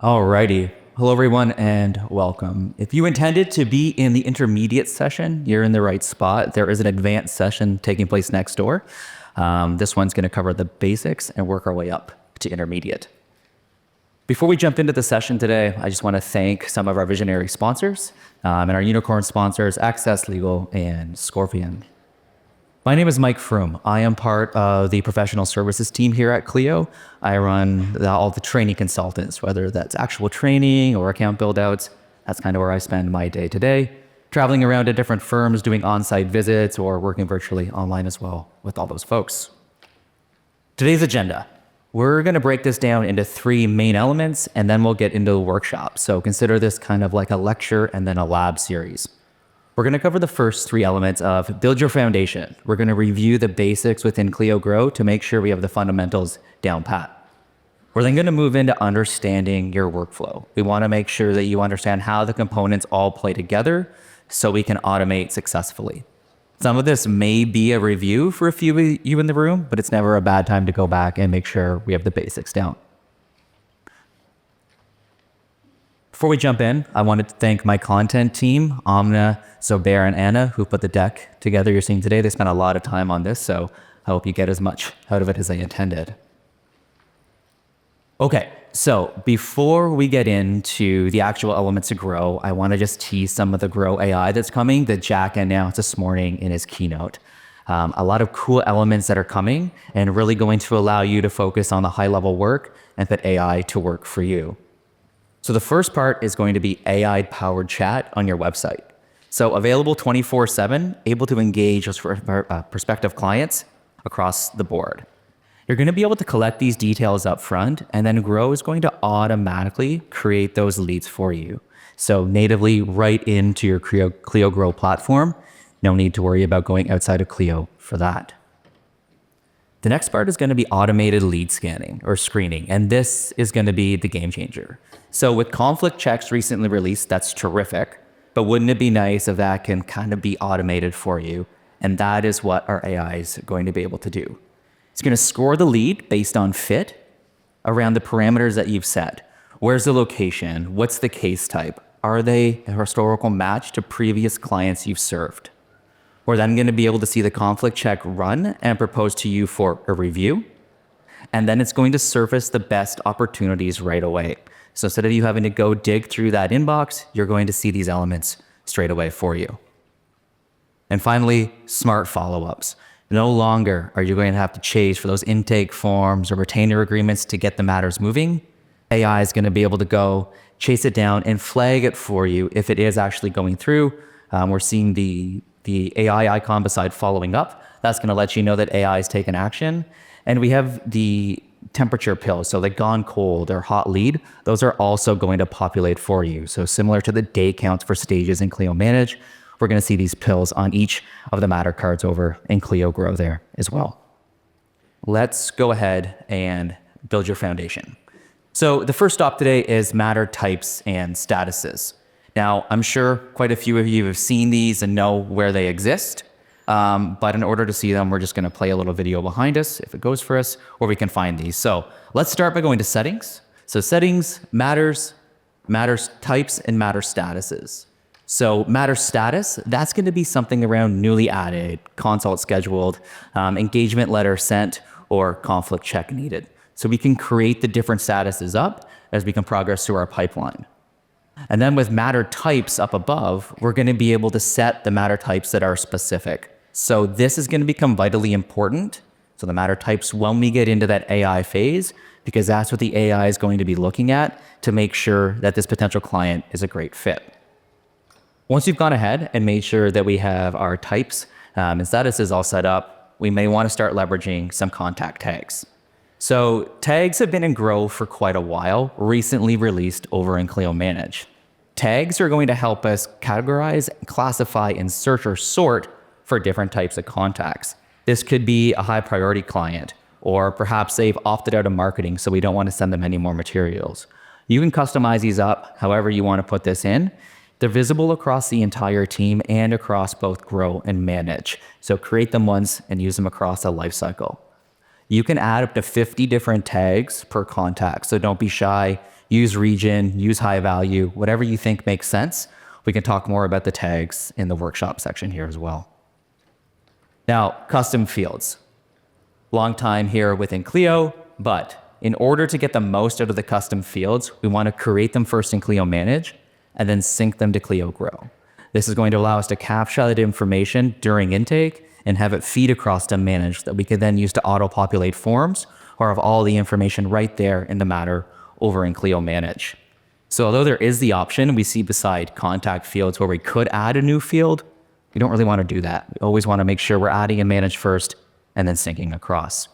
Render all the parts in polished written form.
Alrighty. Hello, everyone, and welcome. If you intended to be in the intermediate session, you're in the right spot. There is an advanced session taking place next door. This one's going to cover the basics and work our way up to intermediate. Before we jump into the session today, I just want to thank some of our visionary sponsors and our unicorn sponsors, Access Legal and Scorpion. My name is Mike Froome. I am part of the professional services team here at Clio. I run all the training consultants, whether that's actual training or account build-outs. That's kind of where I spend my day to day, traveling around to different firms, doing on-site visits or working virtually online as well with all those folks. Today's agenda. We're going to break this down into three main elements, and then we'll get into the workshop. So consider this kind of like a lecture and then a lab series. We're going to cover the first three elements of build your foundation. We're going to review the basics within Clio Grow to make sure we have the fundamentals down pat. We're then going to move into understanding your workflow. We want to make sure that you understand how the components all play together so we can automate successfully. Some of this may be a review for a few of you in the room, but it's never a bad time to go back and make sure we have the basics down. Before we jump in, I wanted to thank my content team, Amna, Zobair, and Anna, who put the deck together you're seeing today. They spent a lot of time on this, so I hope you get as much out of it as they intended. Okay, so before we get into the actual elements of Grow, I want to just tease some of the Grow AI that's coming that Jack announced this morning in his keynote. A lot of cool elements that are coming and really going to allow you to focus on the high-level work and put AI to work for you. So the first part is going to be AI-powered chat on your website. So available 24/7, able to engage with prospective clients across the board. You're going to be able to collect these details up front, and then Grow is going to automatically create those leads for you. So natively right into your Clio Grow platform. No need to worry about going outside of Clio for that. The next part is going to be automated lead scanning or screening, and this is going to be the game changer. So with conflict checks recently released, that's terrific, but wouldn't it be nice if that can kind of be automated for you? And that is what our AI is going to be able to do. It's going to score the lead based on fit around the parameters that you've set. Where's the location? What's the case type? Are they a historical match to previous clients you've served? We're then going to be able to see the conflict check run and propose to you for a review. And then it's going to surface the best opportunities right away. So instead of you having to go dig through that inbox, you're going to see these elements straight away for you. And finally, smart follow-ups. No longer are you going to have to chase for those intake forms or retainer agreements to get the matters moving. AI is going to be able to go chase it down and flag it for you if it is actually going through. We're seeing the AI icon beside following up. That's going to let you know that AI has taken action. And we have the temperature pills, so like gone cold or hot lead, those are also going to populate for you. So similar to the day counts for stages in Clio Manage, we're going to see these pills on each of the matter cards over in Clio Grow there as well. Let's go ahead and build your foundation. So the first stop today is matter types and statuses. Now, I'm sure quite a few of you have seen these and know where they exist. But in order to see them, we're just going to play a little video behind us, if it goes for us, where we can find these. So let's start by going to settings. So settings, matters types, and matter statuses. So matter status, that's going to be something around newly added, consult scheduled, engagement letter sent, or conflict check needed. So we can create the different statuses up as we can progress through our pipeline. And then with matter types up above, we're going to be able to set the matter types that are specific. So this is going to become vitally important. So the matter types when we get into that AI phase, because that's what the AI is going to be looking at to make sure that this potential client is a great fit. Once you've gone ahead and made sure that we have our types and statuses all set up, we may want to start leveraging some contact tags. So tags have been in Grow for quite a while, recently released over in Clio Manage. Tags are going to help us categorize, classify, and search or sort for different types of contacts. This could be a high priority client, or perhaps they've opted out of marketing, so we don't want to send them any more materials. You can customize these up however you want to put this in. They're visible across the entire team and across both Grow and Manage. So create them once and use them across a lifecycle. You can add up to 50 different tags per contact, so don't be shy. use region, use high value, whatever you think makes sense. We can talk more about the tags in the workshop section here as well. Now, custom fields. Long time here within Clio, but in order to get the most out of the custom fields, we want to create them first in Clio Manage and then sync them to Clio Grow. This is going to allow us to capture that information during intake and have it feed across to Manage that we can then use to auto-populate forms or have all the information right there in the matter over in Clio Manage. So although there is the option we see beside contact fields where we could add a new field, we don't really want to do that. We always want to make sure we're adding in Manage first and then syncing across.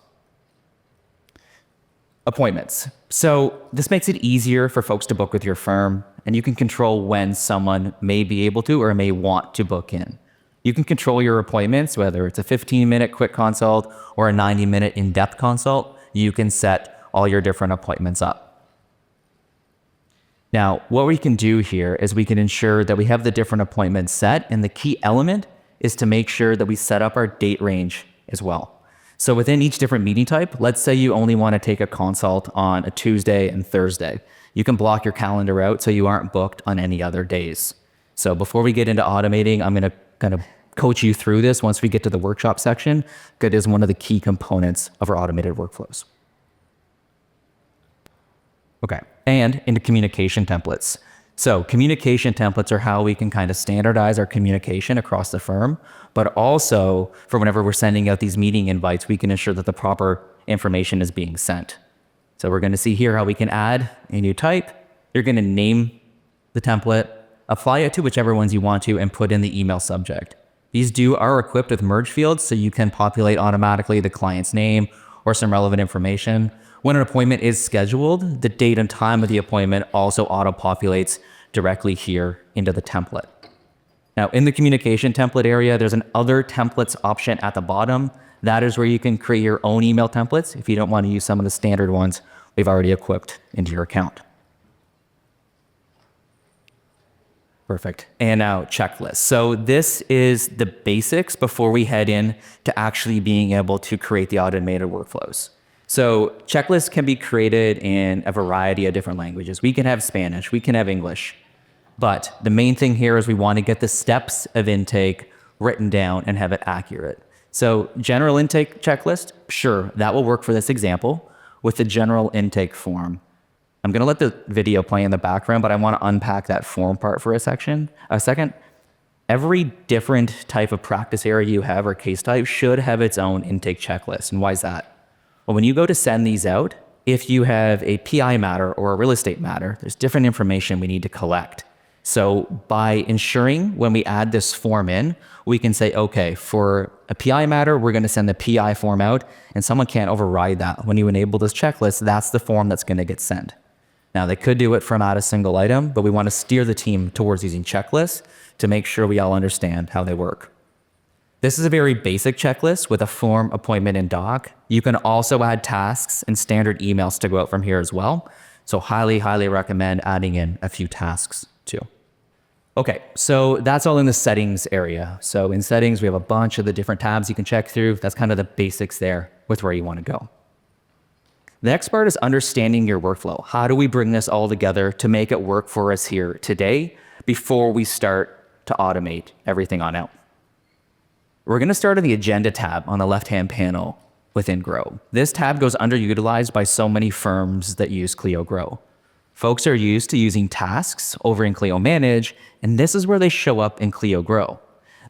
Appointments. So this makes it easier for folks to book with your firm, and you can control when someone may be able to or may want to book in. You can control your appointments, whether it's a 15-minute quick consult or a 90-minute in-depth consult. You can set all your different appointments up. Now, what we can do here is we can ensure that we have the different appointments set, and the key element is to make sure that we set up our date range as well. So within each different meeting type, let's say you only want to take a consult on a Tuesday and Thursday. You can block your calendar out so you aren't booked on any other days. So before we get into automating, I'm going to kind of coach you through this once we get to the workshop section. It is one of the key components of our automated workflows. Okay, and into communication templates. So communication templates are how we can kind of standardize our communication across the firm, but also for whenever we're sending out these meeting invites, we can ensure that the proper information is being sent. So we're going to see here how we can add a new type. You're going to name the template, apply it to whichever ones you want to, and put in the email subject. These are equipped with merge fields, so you can populate automatically the client's name or some relevant information. When an appointment is scheduled, the date and time of the appointment also auto-populates directly here into the template. Now, in the communication template area, there's an other templates option at the bottom. That is where you can create your own email templates if you don't want to use some of the standard ones we've already equipped into your account. Perfect. And now checklists. So this is the basics before we head in to actually being able to create the automated workflows. So checklists can be created in a variety of different languages. We can have Spanish, we can have English, but the main thing here is we want to get the steps of intake written down and have it accurate. So general intake checklist, sure, that will work for this example with the general intake form. I'm going to let the video play in the background, but I want to unpack that form part for a second. Every different type of practice area you have or case type should have its own intake checklist. And why is that? Well, when you go to send these out, if you have a PI matter or a real estate matter, there's different information we need to collect. So by ensuring when we add this form in, we can say, okay, for a PI matter, we're going to send the PI form out, and someone can't override that. When you enable this checklist, that's the form that's going to get sent. Now, they could do it from out a single item, but we want to steer the team towards using checklists to make sure we all understand how they work. This is a very basic checklist with a form, appointment, and doc. You can also add tasks and standard emails to go out from here as well. So highly, highly recommend adding in a few tasks too. Okay, so that's all in the settings area. So in settings, we have a bunch of the different tabs you can check through. That's kind of the basics there with where you want to go. The next part is understanding your workflow. How do we bring this all together to make it work for us here today before we start to automate everything on out? We're going to start in the Agenda tab on the left-hand panel within Grow. This tab goes underutilized by so many firms that use Clio Grow. Folks are used to using tasks over in Clio Manage, and this is where they show up in Clio Grow.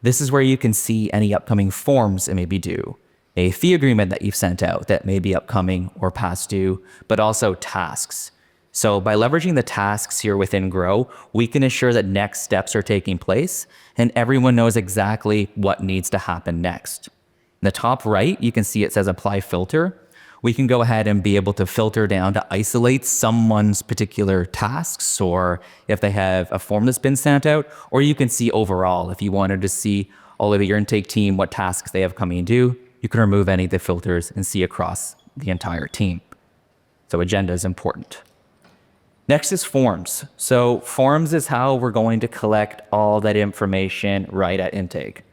This is where you can see any upcoming forms that may be due, a fee agreement that you've sent out that may be upcoming or past due, but also tasks. So by leveraging the tasks here within Grow, we can ensure that next steps are taking place and everyone knows exactly what needs to happen next. In the top right, you can see it says Apply Filter. We can go ahead and be able to filter down to isolate someone's particular tasks, or if they have a form that's been sent out, or you can see overall, if you wanted to see all of your intake team, what tasks they have coming due, you can remove any of the filters and see across the entire team. So agenda is important. Next is forms. So forms is how we're going to collect all that information right at intake.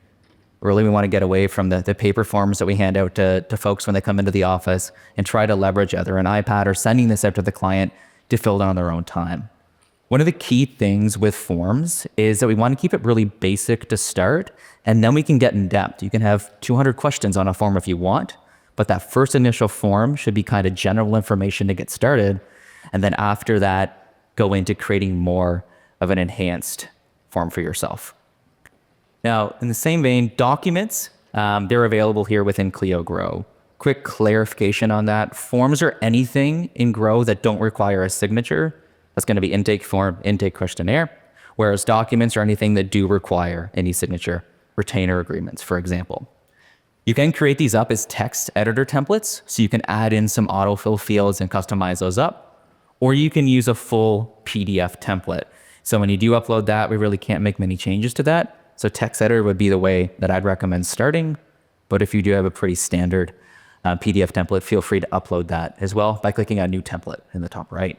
Really, we want to get away from the paper forms that we hand out to folks when they come into the office and try to leverage either an iPad or sending this out to the client to fill it on their own time. One of the key things with forms is that we want to keep it really basic to start, and then we can get in depth. You can have 200 questions on a form if you want, but that first initial form should be kind of general information to get started. And then after that, go into creating more of an enhanced form for yourself. Now, in the same vein, documents, they're available here within Clio Grow. Quick clarification on that. Forms are anything in Grow that don't require a signature. That's going to be intake form, intake questionnaire, whereas documents are anything that do require any signature, retainer agreements, for example. You can create these up as text editor templates, so you can add in some autofill fields and customize those up, or you can use a full PDF template. So when you do upload that, we really can't make many changes to that. So text editor would be the way that I'd recommend starting. But if you do have a pretty standard PDF template, feel free to upload that as well by clicking on new template in the top right.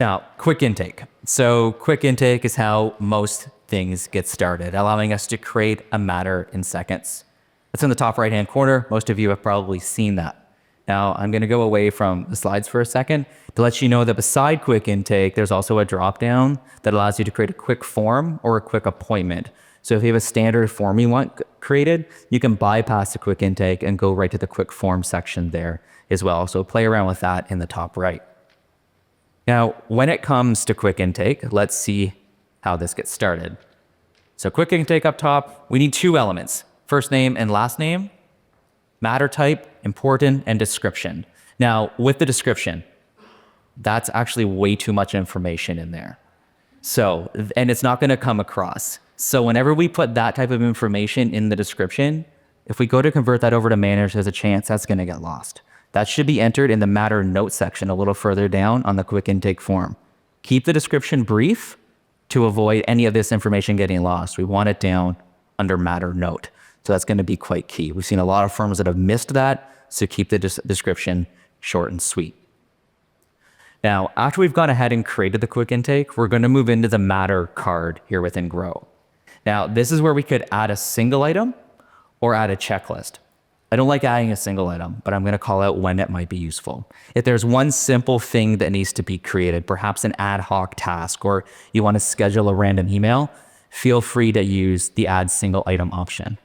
Now, quick intake. So quick intake is how most things get started, allowing us to create a matter in seconds. It's in the top right-hand corner. Most of you have probably seen that. Now, I'm going to go away from the slides for a second to let you know that beside quick intake, there's also a drop-down that allows you to create a quick form or a quick appointment. So if you have a standard form you want created, you can bypass the quick intake and go right to the quick form section there as well. So play around with that in the top right. Now, when it comes to quick intake, let's see how this gets started. So quick intake up top, we need two elements, first name and last name, matter type, important, and description. Now, with the description, that's actually way too much information in there. So, and it's not going to come across. So whenever we put that type of information in the description, if we go to convert that over to manage, there's a chance that's going to get lost. That should be entered in the matter note section a little further down on the quick intake form. Keep the description brief to avoid any of this information getting lost. We want it down under matter note. So that's going to be quite key. We've seen a lot of firms that have missed that, so keep the description short and sweet. Now, after we've gone ahead and created the quick intake, we're going to move into the matter card here within Grow. Now, this is where we could add a single item or add a checklist. I don't like adding a single item, but I'm going to call out when it might be useful. If there's one simple thing that needs to be created, perhaps an ad hoc task, or you want to schedule a random email, feel free to use the add single item option.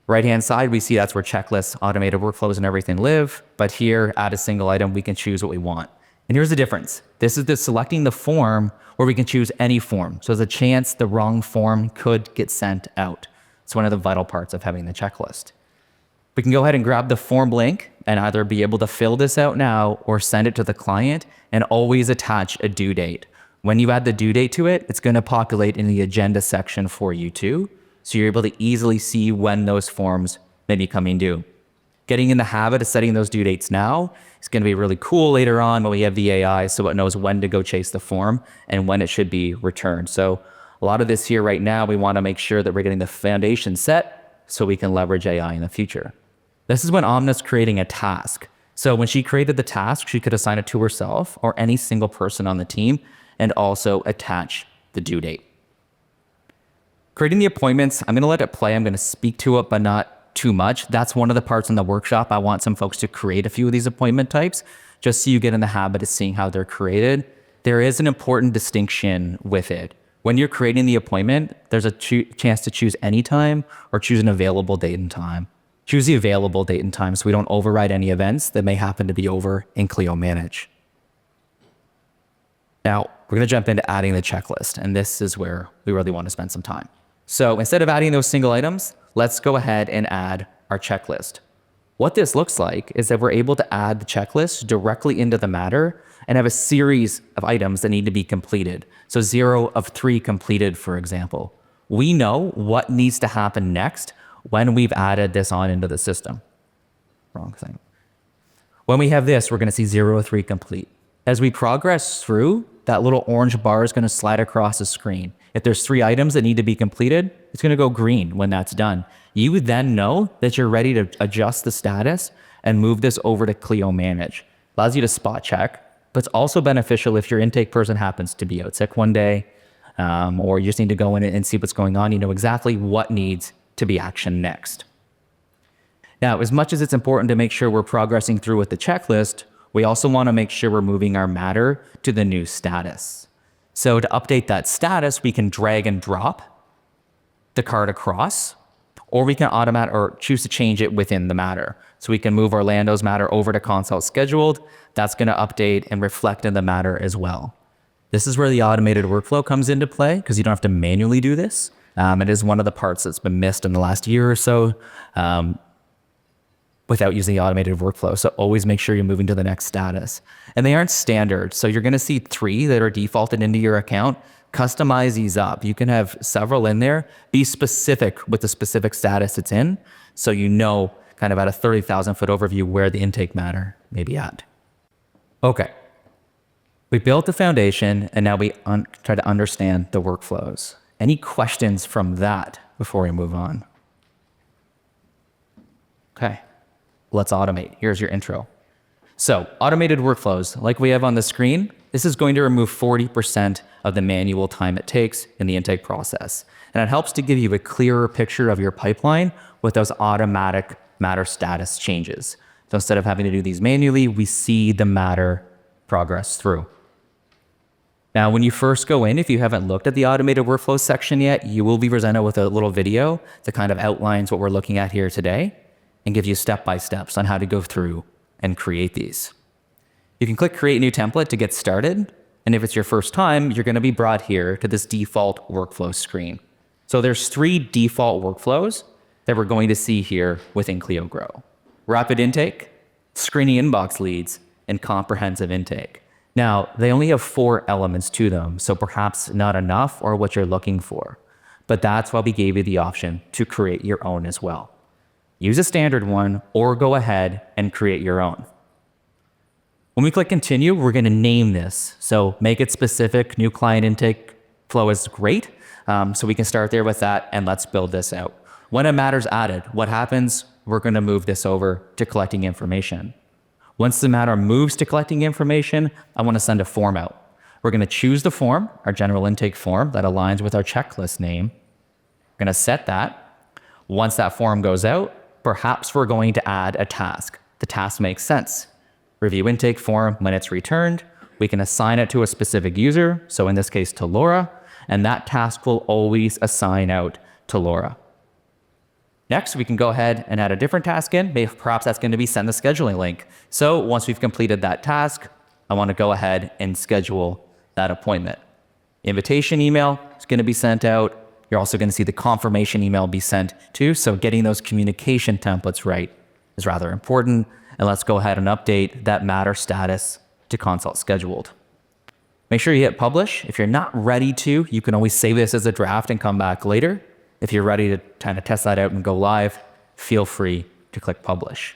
Right-hand side, we see that's where checklists, automated workflows, and everything live. But here, add a single item, we can choose what we want. And here's the difference. This is the selecting the form where we can choose any form. So there's a chance the wrong form could get sent out. It's one of the vital parts of having the checklist. We can go ahead and grab the form link and either be able to fill this out now or send it to the client, and always attach a due date. When you add the due date to it, it's going to populate in the agenda section for you too. So you're able to easily see when those forms may be coming due. Getting in the habit of setting those due dates now is going to be really cool later on when we have the AI, so it knows when to go chase the form and when it should be returned. So a lot of this here right now, we want to make sure that we're getting the foundation set so we can leverage AI in the future. This is when Omna's creating a task. So when she created the task, she could assign it to herself or any single person on the team and also attach the due date. Creating the appointments, I'm going to let it play. I'm going to speak to it, but not too much. That's one of the parts in the workshop. I want some folks to create a few of these appointment types, just so you get in the habit of seeing how they're created. There is an important distinction with it. When you're creating the appointment, there's a chance to choose any time or choose an available date and time. Choose the available date and time so we don't override any events that may happen to be over in Clio Manage. Now, we're going to jump into adding the checklist, and this is where we really want to spend some time. So instead of adding those single items, let's go ahead and add our checklist. What this looks like is that we're able to add the checklist directly into the matter and have a series of items that need to be completed. So 0 of 3 completed, for example. We know what needs to happen next when we've added this on into the system. Wrong thing. When we have this, we're going to see 0 of 3 complete. As we progress through, that little orange bar is going to slide across the screen. If there's 3 items that need to be completed, it's going to go green when that's done. You would then know that you're ready to adjust the status and move this over to Clio Manage. Allows you to spot check, but it's also beneficial if your intake person happens to be out sick one day, or you just need to go in and see what's going on. You know exactly what needs to be actioned next. Now, as much as it's important to make sure we're progressing through with the checklist, we also want to make sure we're moving our matter to the new status. So to update that status, we can drag and drop the card across, or we can automate or choose to change it within the matter. So we can move Orlando's matter over to consult scheduled. That's going to update and reflect in the matter as well. This is where the automated workflow comes into play because you don't have to manually do this. It is one of the parts that's been missed in the last year or so without using the automated workflow. So always make sure you're moving to the next status. And they aren't standard. So you're going to see 3 that are defaulted into your account. Customize these up. You can have several in there. Be specific with the specific status it's in so you know kind of at a 30,000 foot overview where the intake matter may be at. Okay. We built the foundation and now we try to understand the workflows. Any questions from that before we move on? Okay, let's automate. Here's your intro. So automated workflows, like we have on the screen, this is going to remove 40% of the manual time it takes in the intake process. And it helps to give you a clearer picture of your pipeline with those automatic matter status changes. So instead of having to do these manually, we see the matter progress through. Now, when you first go in, if you haven't looked at the automated workflow section yet, you will be presented with a little video that kind of outlines what we're looking at here today and gives you step-by-steps on how to go through and create these. You can click Create New Template to get started. And if it's your first time, you're going to be brought here to this default workflow screen. So there's 3 default workflows that we're going to see here within Clio Grow. Rapid intake, screening inbox leads, and comprehensive intake. Now, they only have 4 elements to them, so perhaps not enough or what you're looking for. But that's why we gave you the option to create your own as well. Use a standard one or go ahead and create your own. When we click continue, we're going to name this. So make it specific. New client intake flow is great. So we can start there with that and let's build this out. When a matter's added, what happens? We're going to move this over to collecting information. Once the matter moves to collecting information, I want to send a form out. We're going to choose the form, our general intake form that aligns with our checklist name. We're going to set that. Once that form goes out, perhaps we're going to add a task. The task makes sense. Review intake form when it's returned. We can assign it to a specific user, so in this case to Laura, and that task will always assign out to Laura. Next, we can go ahead and add a different task in. Maybe perhaps that's going to be send the scheduling link. So once we've completed that task, I want to go ahead and schedule that appointment. Invitation email is going to be sent out. You're also going to see the confirmation email be sent too. So getting those communication templates right is rather important. And let's go ahead and update that matter status to consult scheduled. Make sure you hit publish. If you're not ready to, you can always save this as a draft and come back later. If you're ready to kind of test that out and go live, feel free to click publish.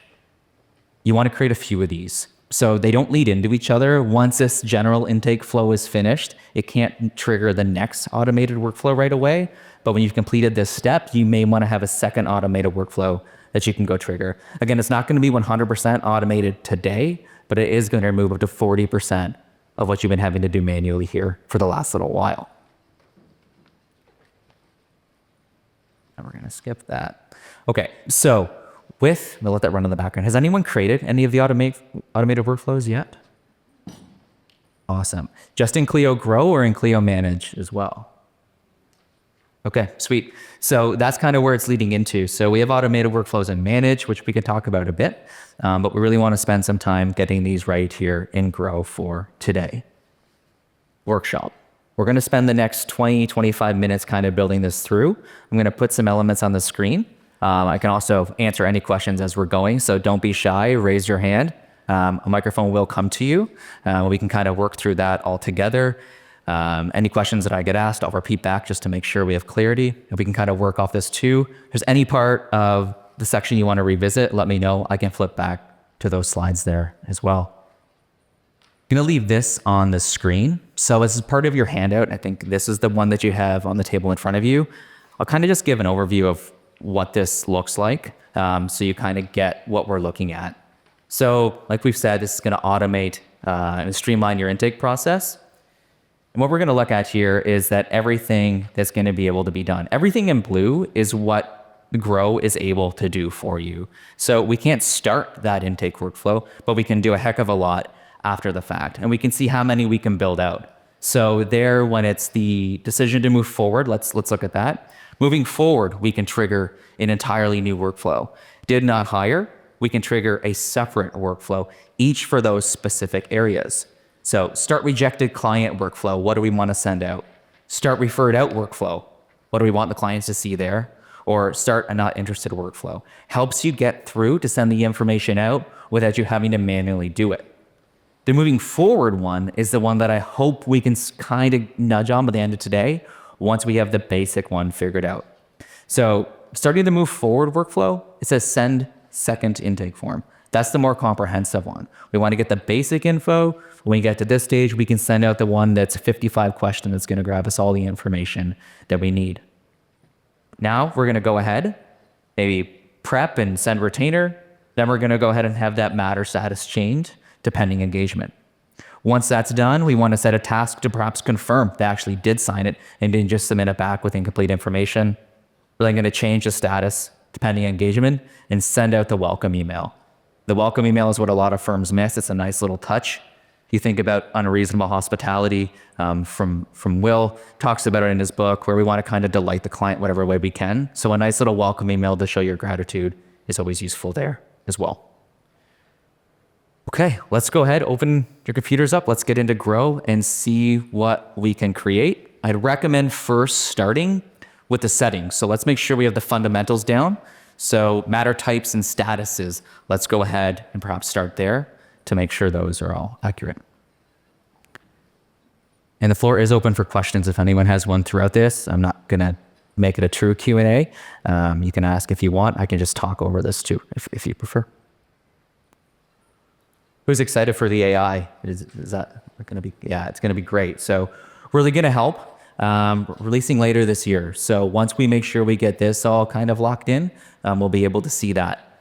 You want to create a few of these so they don't lead into each other. Once this general intake flow is finished, it can't trigger the next automated workflow right away. But when you've completed this step, you may want to have a second automated workflow that you can go trigger. Again, it's not going to be 100% automated today, but it is going to remove up to 40% of what you've been having to do manually here for the last little while. And we're going to skip that. Okay, so we'll let that run in the background. Has anyone created any of the automated workflows yet? Awesome. Just in Clio Grow or in Clio Manage as well? Okay, sweet. So that's kind of where it's leading into. So we have automated workflows in Manage, which we could talk about a bit, but we really want to spend some time getting these right here in Grow for today. Workshop. We're going to spend the next 20, 25 minutes kind of building this through. I'm going to put some elements on the screen. I can also answer any questions as we're going, so don't be shy, raise your hand. A microphone will come to you. We can kind of work through that all together. Any questions that I get asked, I'll repeat back just to make sure we have clarity. And we can kind of work off this too. If there's any part of the section you want to revisit, let me know. I can flip back to those slides there as well. I'm going to leave this on the screen. So as part of your handout, I think this is the one that you have on the table in front of you. I'll kind of just give an overview of what this looks like so you kind of get what we're looking at. So like we've said, this is going to automate and streamline your intake process. And what we're going to look at here is that everything that's going to be able to be done. Everything in blue is what Grow is able to do for you. So we can't start that intake workflow, but we can do a heck of a lot after the fact. And we can see how many we can build out. So there, when it's the decision to move forward, let's look at that. Moving forward, we can trigger an entirely new workflow. Did not hire, we can trigger a separate workflow, each for those specific areas. So start rejected client workflow. What do we want to send out? Start referred out workflow. What do we want the clients to see there? Or start a not interested workflow. Helps you get through to send the information out without you having to manually do it. The moving forward one is the one that I hope we can kind of nudge on by the end of today once we have the basic one figured out. So starting the move forward workflow, it says send second intake form. That's the more comprehensive one. We want to get the basic info. When we get to this stage, we can send out the one that's a 55 question that's going to grab us all the information that we need. Now we're going to go ahead, maybe prep and send retainer. Then we're going to go ahead and have that matter status changed to pending engagement. Once that's done, we want to set a task to perhaps confirm they actually did sign it and didn't just submit it back with incomplete information. We're then going to change the status to pending engagement and send out the welcome email. The welcome email is what a lot of firms miss. It's a nice little touch. You think about unreasonable hospitality from Will, talks about it in his book, where we want to kind of delight the client whatever way we can. So a nice little welcome email to show your gratitude is always useful there as well. Okay, let's go ahead, open your computers up. Let's get into Grow and see what we can create. I'd recommend first starting with the settings. So let's make sure we have the fundamentals down. So matter types and statuses, let's go ahead and perhaps start there to make sure those are all accurate. And the floor is open for questions if anyone has one throughout this. I'm not gonna make it a true Q&A. You can ask if you want. I can just talk over this too, if you prefer. Who's excited for the AI? Is that gonna be, yeah, it's gonna be great. So really gonna help, releasing later this year. So once we make sure we get this all kind of locked in, we'll be able to see that.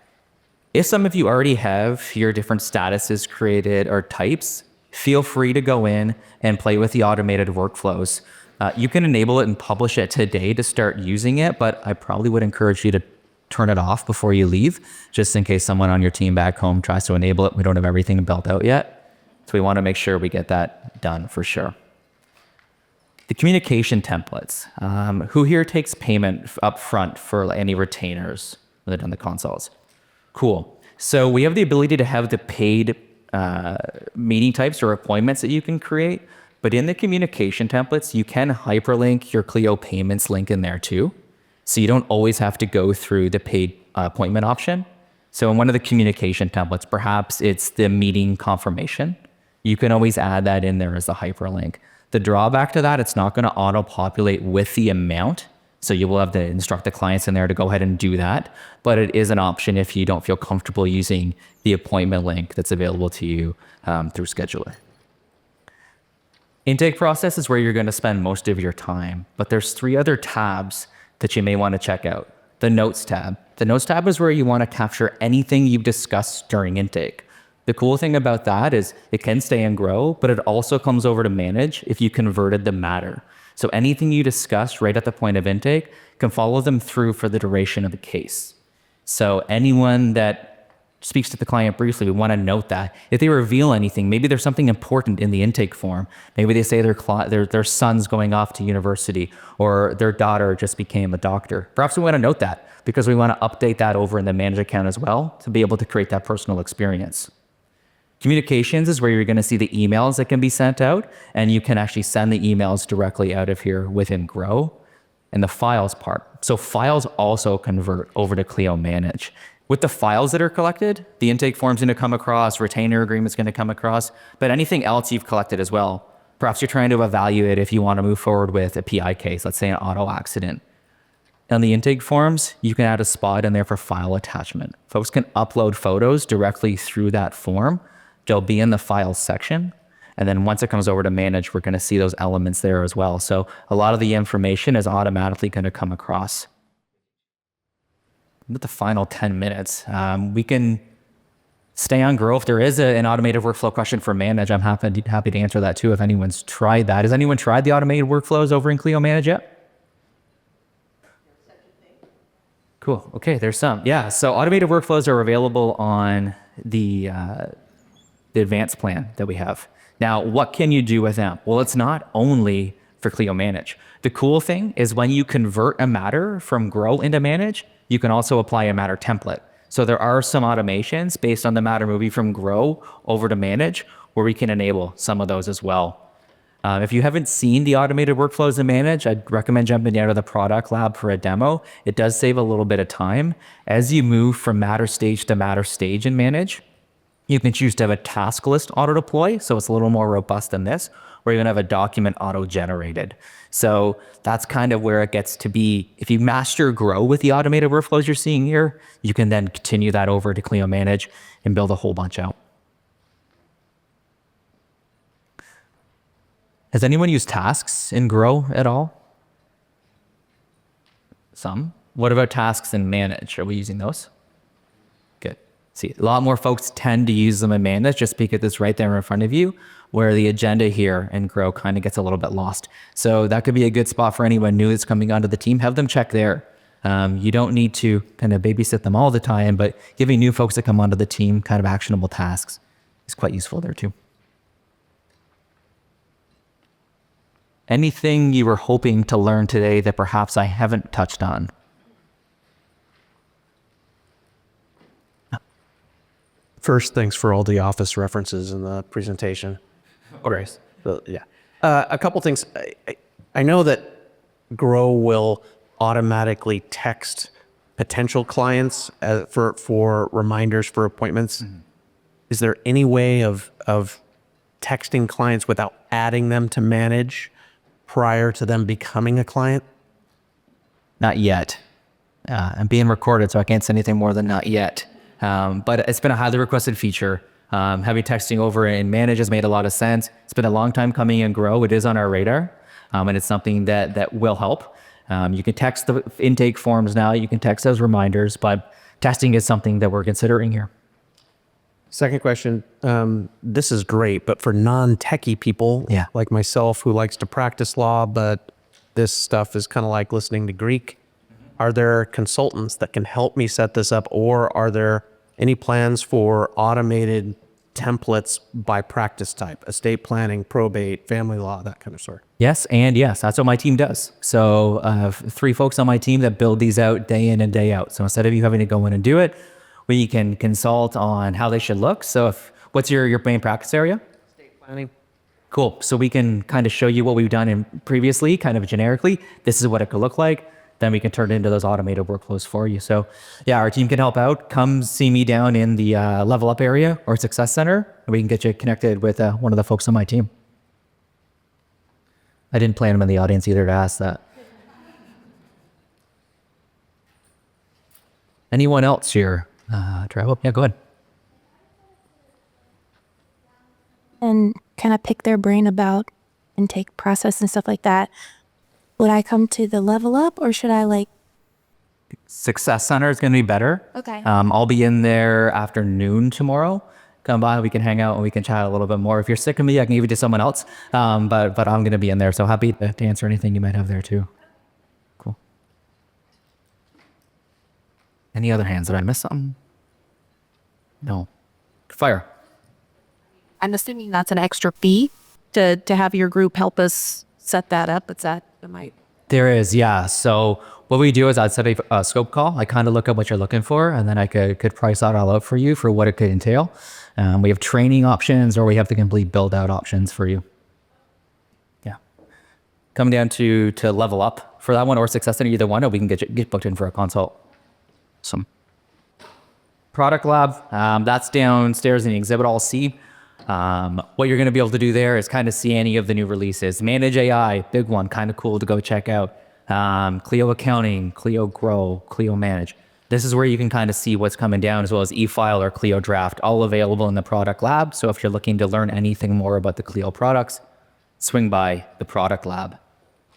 If some of you already have your different statuses created or types, feel free to go in and play with the automated workflows. You can enable it and publish it today to start using it, but I probably would encourage you to turn it off before you leave, just in case someone on your team back home tries to enable it. We don't have everything built out yet. So we want to make sure we get that done for sure. The communication templates. Who here takes payment up front for any retainers when they're done the consults? Cool. So we have the ability to have the paid meeting types or appointments that you can create, but in the communication templates, you can hyperlink your Clio payments link in there too. So you don't always have to go through the paid appointment option. So in one of the communication templates, perhaps it's the meeting confirmation. You can always add that in there as a hyperlink. The drawback to that, it's not going to auto-populate with the amount. So you will have to instruct the clients in there to go ahead and do that. But it is an option if you don't feel comfortable using the appointment link that's available to you through Scheduler. Intake process is where you're going to spend most of your time, but there's 3 other tabs that you may want to check out. The Notes tab. The Notes tab is where you want to capture anything you've discussed during intake. The cool thing about that is it can stay and grow, but it also comes over to manage if you converted the matter. So anything you discussed right at the point of intake can follow them through for the duration of the case. So anyone that speaks to the client briefly, we want to note that. If they reveal anything, maybe there's something important in the intake form. Maybe they say their son's going off to university or their daughter just became a doctor. Perhaps we want to note that because we want to update that over in the manage account as well to be able to create that personal experience. Communications is where you're going to see the emails that can be sent out, and you can actually send the emails directly out of here within Grow. And the files part. So files also convert over to Clio Manage. With the files that are collected, the intake form's going to come across, retainer agreement's going to come across, but anything else you've collected as well. Perhaps you're trying to evaluate if you want to move forward with a PI case, let's say an auto accident. On the intake forms, you can add a spot in there for file attachment. Folks can upload photos directly through that form. They'll be in the files section. And then once it comes over to manage, we're going to see those elements there as well. So a lot of the information is automatically going to come across. With the final 10 minutes, we can stay on Grow. If there is an automated workflow question for manage, I'm happy to answer that too if anyone's tried that. Has anyone tried the automated workflows over in Clio Manage yet? Cool. Okay, there's some. Yeah, so automated workflows are available on the advanced plan that we have. Now, what can you do with them? Well, it's not only for Clio Manage. The cool thing is when you convert a matter from Grow into Manage, you can also apply a matter template. So there are some automations based on the matter moving from Grow over to Manage where we can enable some of those as well. If you haven't seen the automated workflows in Manage, I'd recommend jumping down to the product lab for a demo. It does save a little bit of time. As you move from matter stage to matter stage in Manage, you can choose to have a task list auto deploy, so it's a little more robust than this, or you're gonna have a document auto generated. So that's kind of where it gets to be. If you master Grow with the automated workflows you're seeing here, you can then continue that over to Clio Manage and build a whole bunch out. Has anyone used tasks in Grow at all? Some. What about tasks in Manage? Are we using those? Good. See, a lot more folks tend to use them in Manage just because it's right there in front of you, where the agenda here in Grow kind of gets a little bit lost. So that could be a good spot for anyone new that's coming onto the team. Have them check there. You don't need to kind of babysit them all the time, but giving new folks that come onto the team kind of actionable tasks is quite useful there too. Anything you were hoping to learn today that perhaps I haven't touched on? First, thanks for all the office references in the presentation. Grace. Yeah. A couple things. I know that Grow will automatically text potential clients for reminders for appointments. Mm-hmm. Is there any way of texting clients without adding them to Manage prior to them becoming a client? Not yet. I'm being recorded, so I can't say anything more than not yet. But it's been a highly requested feature. Having texting over in Manage has made a lot of sense. It's been a long time coming in Grow. It is on our radar, and it's something that will help. You can text the intake forms now. You can text those reminders, but testing is something that we're considering here. Second question, this is great, but for non-techie people like myself who likes to practice law, but this stuff is kind of like listening to Greek, are there consultants that can help me set this up, or are there any plans for automated templates by practice type, estate planning, probate, family law, that kind of sort? Yes, and yes, that's what my team does. So 3 folks on my team that build these out day in and day out. So instead of you having to go in and do it, we can consult on how they should look. So what's your main practice area? Estate planning. Cool. So we can kind of show you what we've done previously, kind of generically. This is what it could look like. Then we can turn it into those automated workflows for you. So yeah, our team can help out. Come see me down in the Level Up area or Success Center, and we can get you connected with one of the folks on my team. I didn't plan them in the audience either to ask that. Anyone else here? Travel? Yeah, go ahead. And kind of pick their brain about intake process and stuff like that. Would I come to the Level Up, or should I Success Center is going to be better. Okay. I'll be in there afternoon tomorrow. Come by, we can hang out and we can chat a little bit more. If you're sick of me, I can give it to someone else. But I'm going to be in there, so happy to answer anything you might have there too. Cool. Any other hands? Did I miss something? No. Fire. I'm assuming that's an extra fee to have your group help us set that up. Is that There is, yeah. So what we do is I'd set a scope call. I kind of look at what you're looking for, and then I could price that all out for you for what it could entail. We have training options, or we have the complete build out options for you. Yeah. Come down to Level Up for that one, or Success Center, either one, or we can get booked in for a consult. Awesome. Product Lab, that's downstairs in the exhibit hall C. What you're going to be able to do there is kind of see any of the new releases. Manage AI, big one, kind of cool to go check out. Clio Accounting, Clio Grow, Clio Manage. This is where you can kind of see what's coming down, as well as e-file or Clio Draft, all available in the Product Lab. So if you're looking to learn anything more about the Clio products, swing by the Product Lab.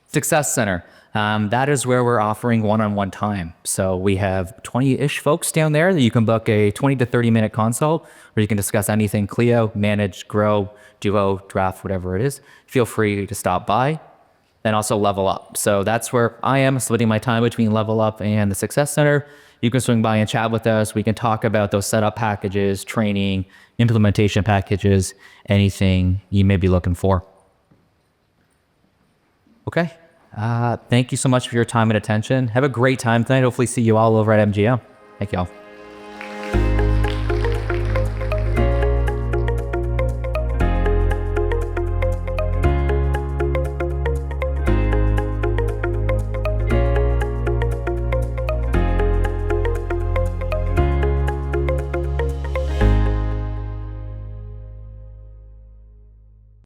Success Center. That is where we're offering one-on-one time. So we have 20-ish folks down there that you can book a 20 to 30-minute consult where you can discuss anything Clio, Manage, Grow, Duo, Draft, whatever it is. Feel free to stop by. then also Level Up. So that's where I am, splitting my time between Level Up and the Success Center. You can swing by and chat with us. We can talk about those setup packages, training, implementation packages, anything you may be looking for. Okay. Thank you so much for your time and attention. Have a great time tonight. Hopefully see you all over at MGM. Thank you all.